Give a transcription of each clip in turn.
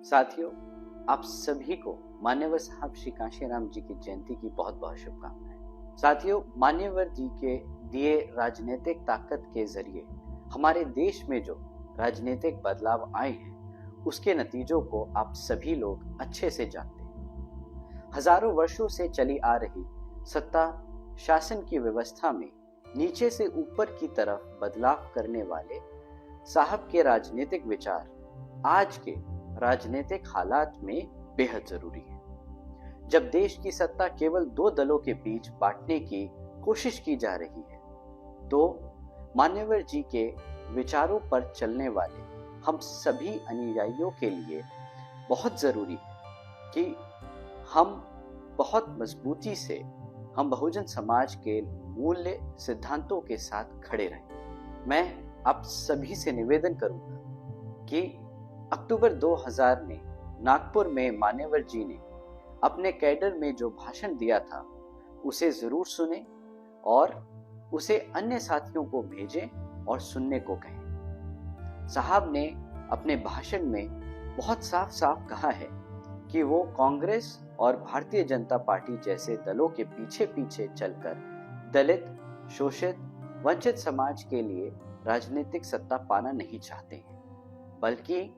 साथियों, आप सभी को मान्यवर साहब श्री कांशीराम जी की जयंती की बहुत बहुत शुभकामनाएं। साथियों, मान्यवर जी के दिए राजनीतिक ताकत के जरिए हमारे देश में जो राजनीतिक बदलाव आए हैं, उसके नतीजों को आप सभी लोग अच्छे से जानते हैं। हजारों वर्षों से चली आ रही सत्ता शासन की व्यवस्था में नीचे से ऊपर की तरफ बदलाव करने वाले साहब के राजनीतिक विचार आज के राजनीतिक हालात में बेहद जरूरी है। जब देश की सत्ता केवल दो दलों के बीच बांटने की कोशिश की जा रही है, तो मान्यवर जी के विचारों पर चलने वाले हम सभी अनुयायियों के लिए बहुत जरूरी है कि हम बहुत मजबूती से हम बहुजन समाज के मूल्य सिद्धांतों के साथ खड़े रहें। मैं आप सभी से निवेदन करूंगा कि अक्टूबर 2000 में नागपुर में मान्यवर जी ने अपने कैडर में जो भाषण दिया था, उसे जरूर सुने और उसे अन्य साथियों को भेजें और सुनने को कहें। साहब ने अपने भाषण में बहुत साफ साफ कहा है कि वो कांग्रेस और भारतीय जनता पार्टी जैसे दलों के पीछे पीछे चलकर दलित, शोषित, वंचित समाज के लिए राजनीतिक सत्ता पाना नहीं चाहते हैं, बल्कि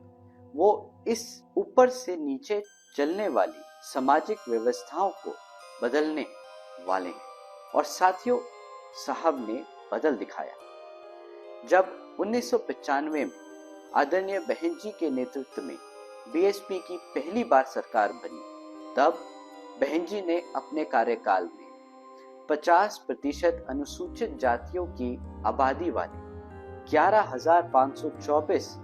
वो इस ऊपर से नीचे चलने वाली सामाजिक व्यवस्थाओं को बदलने वाले हैं। और साथियों, साहब ने बदल दिखाया। जब 1995 में आदरणीय बहन जी के नेतृत्व में बीएसपी की पहली बार सरकार बनी, तब बहन जी ने अपने कार्यकाल में 50% अनुसूचित जातियों की आबादी वाले 11,524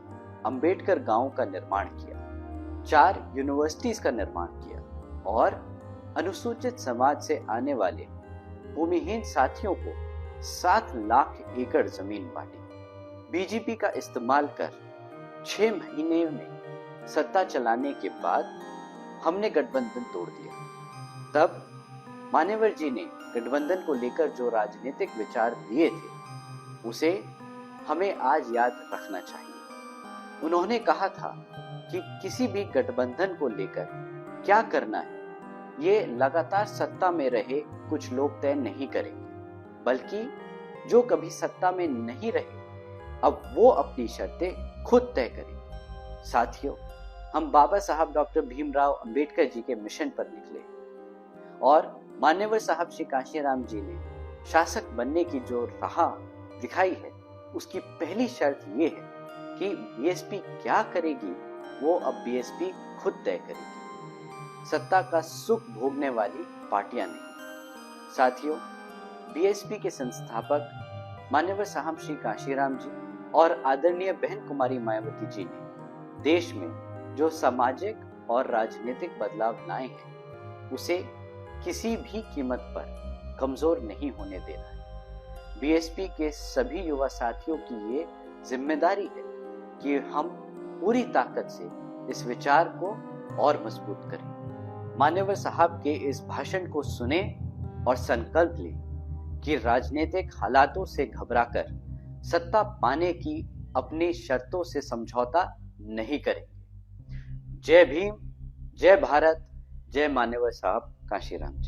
अंबेडकर गांवों का निर्माण किया, 4 यूनिवर्सिटीज का निर्माण किया और अनुसूचित समाज से आने वाले भूमिहीन साथियों को 7 लाख एकड़ जमीन बांटी। बीजेपी का इस्तेमाल कर 6 महीने में सत्ता चलाने के बाद हमने गठबंधन तोड़ दिया। तब मान्यवर जी ने गठबंधन को लेकर जो राजनीतिक विचार दिए थे, उसे हमें आज याद रखना चाहिए। उन्होंने कहा था कि किसी भी गठबंधन को लेकर क्या करना है, ये लगातार सत्ता में रहे कुछ लोग तय नहीं करेंगे, बल्कि जो कभी सत्ता में नहीं रहे, अब वो अपनी शर्तें खुद तय करेंगे। साथियों, हम बाबा साहब डॉक्टर भीमराव अंबेडकर जी के मिशन पर निकले और मान्यवर साहब श्री कांशीराम जी ने शासक बनने की जो राह दिखाई है, उसकी पहली शर्त ये है कि बीएसपी क्या करेगी, वो अब बीएसपी खुद तय करेगी, सत्ता का सुख भोगने वाली पार्टियां नहीं। साथियों, बीएसपी के संस्थापक मान्यवर साहब श्री कांशीराम जी और आदरणीय बहन कुमारी मायावती जी ने देश में जो सामाजिक और राजनीतिक बदलाव लाए हैं, उसे किसी भी कीमत पर कमजोर नहीं होने देना है। बीएसपी के सभी युवा साथियों की ये जिम्मेदारी है कि हम पूरी ताकत से इस विचार को और मजबूत करें। मान्यवर साहब के इस भाषण को सुने और संकल्प लें कि राजनीतिक हालातों से घबराकर सत्ता पाने की अपनी शर्तों से समझौता नहीं करेंगे। जय भीम, जय भारत, जय मान्यवर साहब कांशीराम जी।